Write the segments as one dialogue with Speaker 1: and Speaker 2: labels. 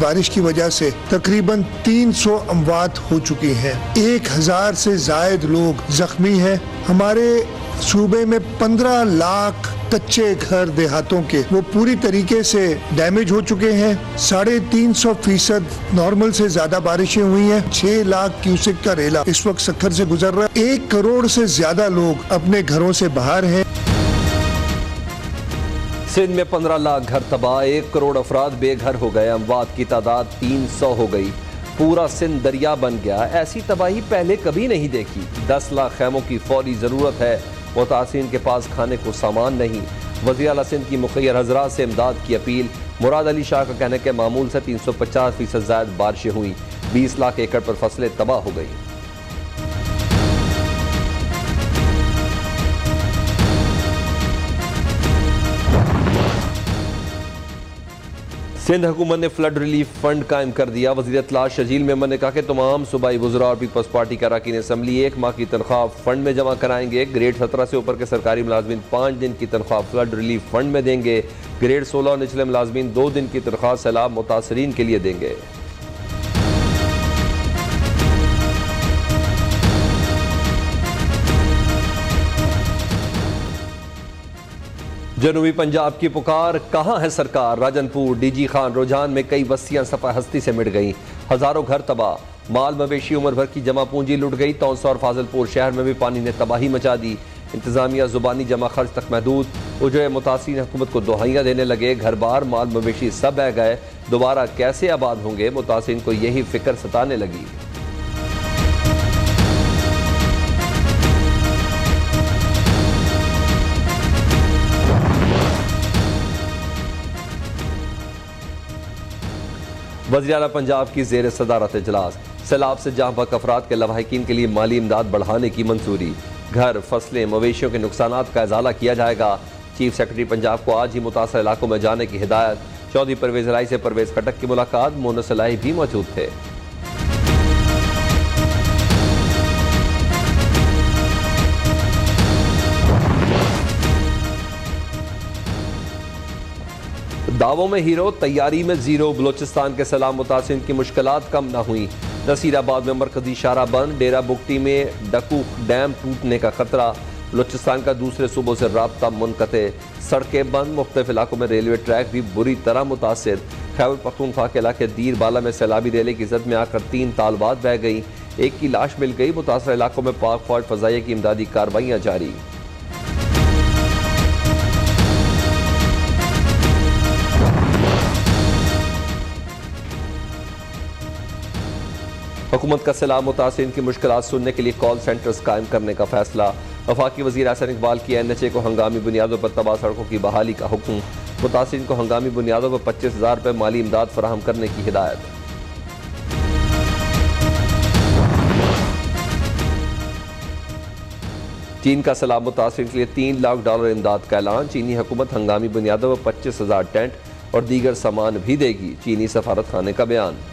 Speaker 1: बारिश की वजह से तकरीबन 300 अमवात हो चुकी हैं। 1000 से जायद लोग जख्मी हैं। हमारे सूबे में 15 लाख कच्चे घर देहातों के वो पूरी तरीके से डैमेज हो चुके हैं। 350% नॉर्मल से ज्यादा बारिशें हुई हैं। 6 लाख क्यूसेक का रेला इस वक्त सक्खर से गुजर रहा है। 1 करोड़ से ज्यादा लोग अपने घरों से बाहर हैं।
Speaker 2: सिंध में 15 लाख घर तबाह, 1 करोड़ अफराद बेघर हो गए, अमवात की तादाद 300 हो गई, पूरा सिंध दरिया बन गया। ऐसी तबाही पहले कभी नहीं देखी। 10 लाख खैमों की फौरी ज़रूरत है, मुतासिरीन के पास खाने को सामान नहीं। वज़ीर आला सिंध की मुखय्यर हज़रात से इमदाद की अपील। मुराद अली शाह का कहना है कि मामूल से 350% ज़ायद बारिशें हुई, 20 लाख एकड़ पर फसलें तबाह हो गई। सिंध हुकूमत ने फ्लड रिलीफ फंड कायम कर दिया। वज़ीर इत्तलात शजील मेमन ने कहा कि तमाम सूबाई वज़रा और पीपल्स पार्टी के अरकान असम्बली 1 माह की तनख्वाह फंड में जमा कराएंगे। ग्रेड 17 से ऊपर के सरकारी मुलाजमीन 5 दिन की तनख्वाह फ्लड रिलीफ फंड में देंगे। ग्रेड 16 और निचले मुलाजमीन 2 दिन की तनख्वाह सैलाब मुतासरीन के लिए देंगे। जनूबी पंजाब की पुकार, कहाँ है सरकार? राजनपुर, डीजी खान, रोजान में कई बस्तियां सफा हस्ती से मिट गई, हजारों घर तबाह, माल मवेशी उम्र भर की जमा पूंजी लुट गई। तौंसा और फाजिलपुर शहर में भी पानी ने तबाही मचा दी। इंतजामिया जुबानी जमा खर्च तक महदूद। उजय मुतासिर हुकूमत को दुहाइयाँ देने लगे। घर बार माल मवेशी सब बह गए, दोबारा कैसे आबाद होंगे? मुतासिर को यही फिक्र सताने लगी। वज़ीर आला पंजाब की ज़ेर सदारत इजलास। सैलाब से जहाँ बक अफराद के लवाहिकीन के लिए माली इमदाद बढ़ाने की मंजूरी। घर, फसलें, मवेशियों के नुकसानात का इजाला किया जाएगा। चीफ सेक्रेटरी पंजाब को आज ही मुतासर इलाकों में जाने की हिदायत। चौधरी परवेज इलाही से परवेज खटक की मुलाकात। मोनस इलाही भी मौजूद थे। दावों में हीरो, तैयारी में जीरो। बलोचिस्तान के सैलाब मुतासिर की मुश्किलात कम न हुई। नसीराबाद में मरकजी शारा बंद। डेरा बुगटी में डकूख डैम टूटने का खतरा। बलोचिस्तान का दूसरे सूबों से राब्ता मुनक़ते। सड़कें बंद। मुख्तलिफ इलाकों में रेलवे ट्रैक भी बुरी तरह मुतासिर। खैबर पख्तूनख्वा के इलाके दीर बाला में सैलाबी रेले की जद में आकर 3 तालबात बह गई। 1 की लाश मिल गई। मुतासर इलाकों में पाक फौज फजाइया की इमदादी कार्रवाइयाँ जारी। हुकूमत का सैलाब मुतासिरीन की मुश्किलात सुनने के लिए कॉल सेंटर्स कायम करने का फैसला। वफाकी वज़ीर अहसन इकबाल की NHA को हंगामी बुनियादों पर तबाह सड़कों की बहाली का हुक्म। मुतासिरीन को हंगामी बुनियादों पर 25,000 रुपये माली इमदाद फराहम करने की हिदायत। चीन का सैलाब मुतासिरीन के लिए $3 लाख इमदाद का ऐलान। चीनी हुकूमत हंगामी बुनियादों पर 25,000 टेंट और दीगर सामान भी देगी। चीनी सफारत खाने का बयान।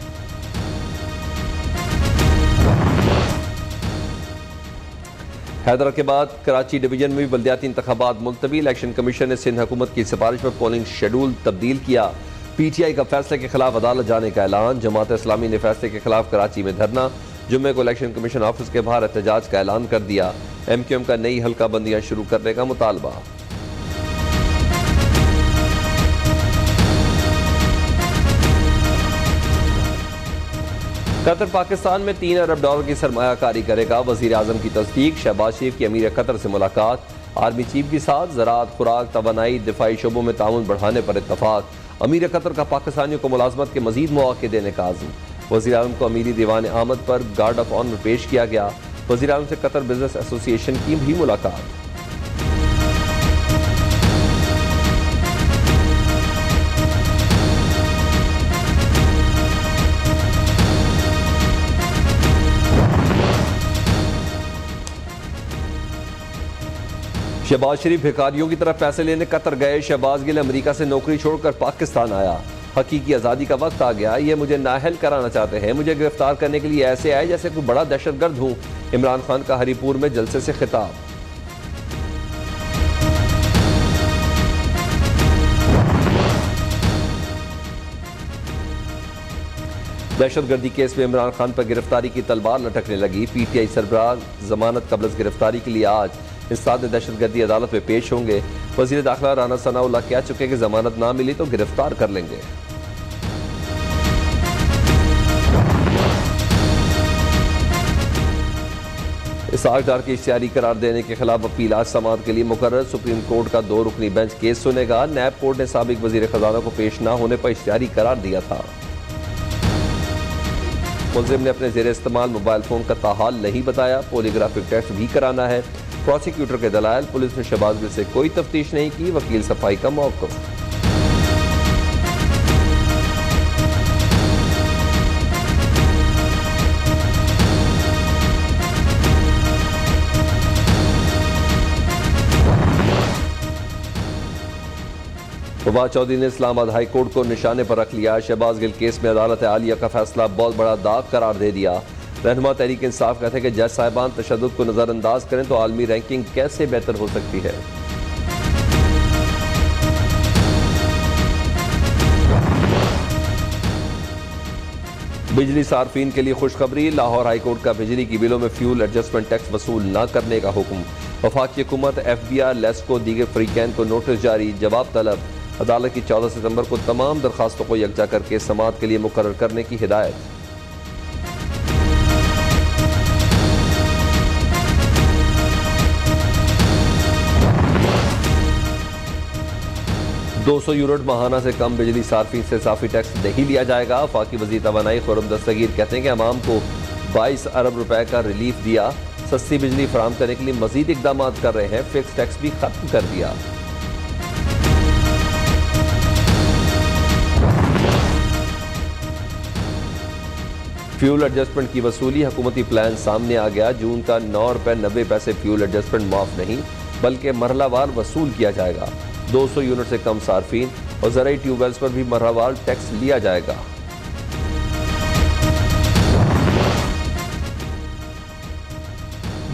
Speaker 2: हैदरा के बाद कराची डिवीजन में भी बल्दियाती इंतखाबात मुलतवी। इलेक्शन कमीशन ने सिंध हुकूमत की सिफारिश पर पोलिंग शेड्यूल तब्दील किया। PTI का फैसले के खिलाफ अदालत जाने का ऐलान। जमात इस्लामी ने फैसले के खिलाफ कराची में धरना। जुम्मे को इलेक्शन कमीशन ऑफिस के बाहर एहतजाज का ऐलान कर दिया। MQM का नई हल्का बंदियाँ शुरू करने का मुतालबा। कतर पाकिस्तान में $3 अरब की सरमायाकारी करेगा। वज़ीर आज़म की तस्दीक। शहबाज शरीफ की अमीर कतर से मुलाकात। आर्मी चीफ के साथ ज़राअत, खुराक, तवानाई, दिफाई शोबों में ताउन बढ़ाने पर इत्तफाक। अमीर कतर का पाकिस्तानियों को मुलाजमत के मजीद मौके देने का आज़म। वज़ीर आज़म को अमीरी दीवान आमद पर गार्ड ऑफ ऑनर पेश किया गया। वज़ीर आज़म से कतर बिजनेस एसोसिएशन की भी मुलाकात। शहबाज शरीफ भिखारियों की तरफ पैसे लेने कतर गए। शहबाज गिल अमेरिका से नौकरी छोड़कर पाकिस्तान आया। हकीकी आज़ादी का वक्त आ गया। ये मुझे नाअहल कराना चाहते हैं। मुझे गिरफ्तार करने के लिए ऐसे आए जैसे कोई बड़ा दहशतगर्द हूँ। इमरान खान का हरीपुर में जलसे से खिताब। दहशतगर्दी केस में इमरान खान पर गिरफ्तारी की तलवार लटकने लगी। PTI सरबराह जमानत कबल गिरफ्तारी के लिए आज इंसदाद दहशतगर्दी अदालत में पेश होंगे। वजीर दाखिला राना सनाउल्लाह कह चुके कि जमानत ना मिली तो गिरफ्तार कर लेंगे। इसहाक डार की इश्तिहारी करार देने के खिलाफ अपील आज समाअत के लिए मुकर्रर। सुप्रीम कोर्ट का 2 रुकनी बेंच केस सुनेगा। नैब कोर्ट ने साबिक वजीर खजाना को पेश न होने पर इश्तिहारी करार दिया था। मुलजिम ने अपने जेर इस्तेमाल मोबाइल फोन का ताहाल नहीं बताया। पॉलीग्राफिक टेस्ट भी कराना है। प्रोसिक्यूटर के दलाइल, पुलिस ने शहबाज गिल से कोई तफ्तीश नहीं की। वकील सफाई का मौक़िफ़। फवाद चौधरी ने इस्लामाबाद हाई कोर्ट को निशाने पर रख लिया। शहबाज गिल केस में अदालत आलिया का फैसला बहुत बड़ा दाग करार दे दिया। रहनुमा तहरीक इंसाफ कहते हैं कि जज साहिबान तशद्दुद को नज़रअंदाज करें तो आलमी रैंकिंग कैसे बेहतर हो सकती है। बिजली सार्फिन के लिए खुशखबरी। लाहौर हाई कोर्ट का बिजली की बिलों में फ्यूल एडजस्टमेंट टैक्स वसूल न करने का हुक्म। वफाकी हुकूमत, FBI, लेस्को, दीगर फ्रीकैन को नोटिस जारी। जवाब तलब। अदालत की 14 सितंबर को तमाम दरखास्तों को यकजा करके समाअत के लिए मुकर्रर करने की हिदायत। €200 माहाना से कम बिजली सार्फिन से इजाफी टैक्स नहीं लिया जाएगा। वफाकी वज़ीर तवानाई खुर्रम दस्तगीर कहते हैं कि अवाम को 22 अरब रुपए का रिलीफ दिया। सस्ती बिजली फराहम करने के लिए मजीद इकदाम कर रहे हैं। फिक्स टैक्स भी खत्म कर दिया। फ्यूल एडजस्टमेंट की वसूली। हुकूमती प्लान सामने आ गया। जून का ₹9.90 फ्यूल एडजस्टमेंट माफ नहीं बल्कि मरहलावार वसूल किया जाएगा। 200 यूनिट से कम सार्फिन और ज़राई ट्यूबवेल्स पर भी मरहलावार टैक्स लिया जाएगा।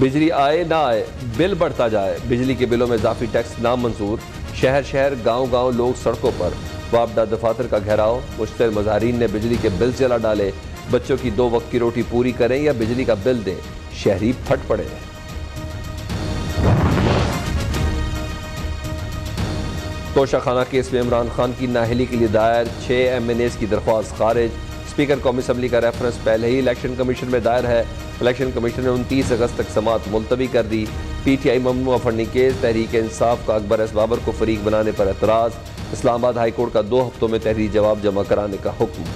Speaker 2: बिजली आए ना आए, बिल बढ़ता जाए। बिजली के बिलों में इजाफी टैक्स नामंजूर। शहर शहर गांव गांव लोग सड़कों पर। वापडा दफातर का घेराव। मुश्तर मज़ारीन ने बिजली के बिल जला डाले। बच्चों की 2 वक्त की रोटी पूरी करें या बिजली का बिल दें, शहरी फट पड़े। तोशाखाना केस में इमरान खान की नाअहली के लिए दायर 6 MNAs की दरख्वास्त खारिज। स्पीकर कौमी असम्बली का रेफरेंस पहले ही इलेक्शन कमीशन में दायर है। इलेक्शन कमीशन ने 29 अगस्त तक समाअत मुलतवी कर दी। PTI ममनुआ फंडिंग केस। तहरीक इंसाफ का अकबर एस बाबर को फरीक बनाने पर एतराज़। इस्लामाबाद हाई कोर्ट का 2 हफ्तों में तहरीरी जवाब जमा कराने का हुक्म।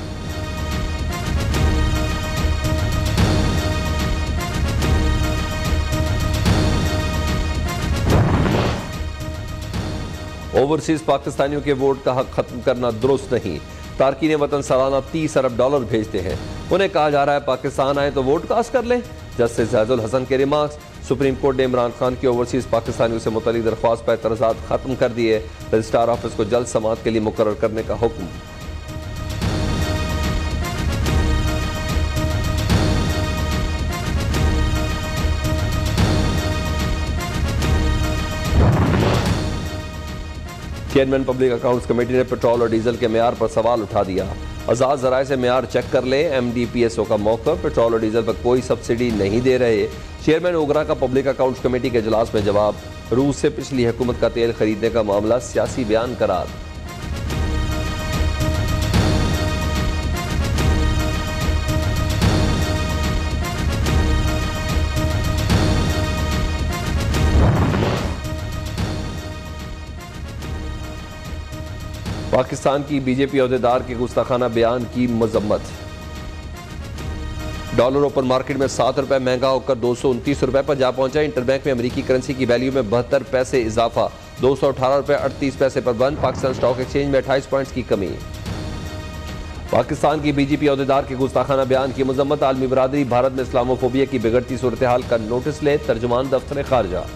Speaker 2: ओवरसीज पाकिस्तानियों के वोट का हक खत्म करना दुरुस्त नहीं। तारकीन वतन सालाना $30 अरब भेजते हैं। उन्हें कहा जा रहा है पाकिस्तान आए तो वोट कास्ट कर लें। जस्टिस ज़ैदुल हसन के रिमार्क्स। सुप्रीम कोर्ट ने इमरान खान की ओवरसीज पाकिस्तानियों से मुतल्लिक दरख्वास्त पर एतराज़ात खत्म कर दिए। रजिस्ट्रार ऑफिस को जल्द समाअत के लिए मुकर्रर करने का हुक्म। चेयरमैन पब्लिक अकाउंट्स कमेटी ने पेट्रोल और डीजल के मेयार पर सवाल उठा दिया। आज़ाद ज़राए से मेयार चेक कर ले। MDPSO का मौक़िफ़। पेट्रोल और डीजल पर कोई सब्सिडी नहीं दे रहे। चेयरमैन ओगरा का पब्लिक अकाउंट्स कमेटी के इजलास में जवाब। रूस से पिछली हुकूमत का तेल खरीदने का मामला सियासी बयान करार। पाकिस्तान की बीजेपी अहदेदार के गुस्ताखाना बयान की मजम्मत। डॉलर ओपन मार्केट में ₹7 महंगा होकर ₹229 पर जा पहुंचा। इंटरबैंक में अमेरिकी करेंसी की वैल्यू में 72 पैसे इजाफा। ₹218.38 पर बंद। पाकिस्तान स्टॉक एक्सचेंज में 28 पॉइंट्स की कमी। पाकिस्तान की बीजेपी अहदेदार के गुस्ताखाना बयान की मजम्मत। आलमी बरादरी भारत में इस्लामोफोबिया की बिगड़ती सूरत हाल का नोटिस ले। तर्जुमान दफ्तर खारजा।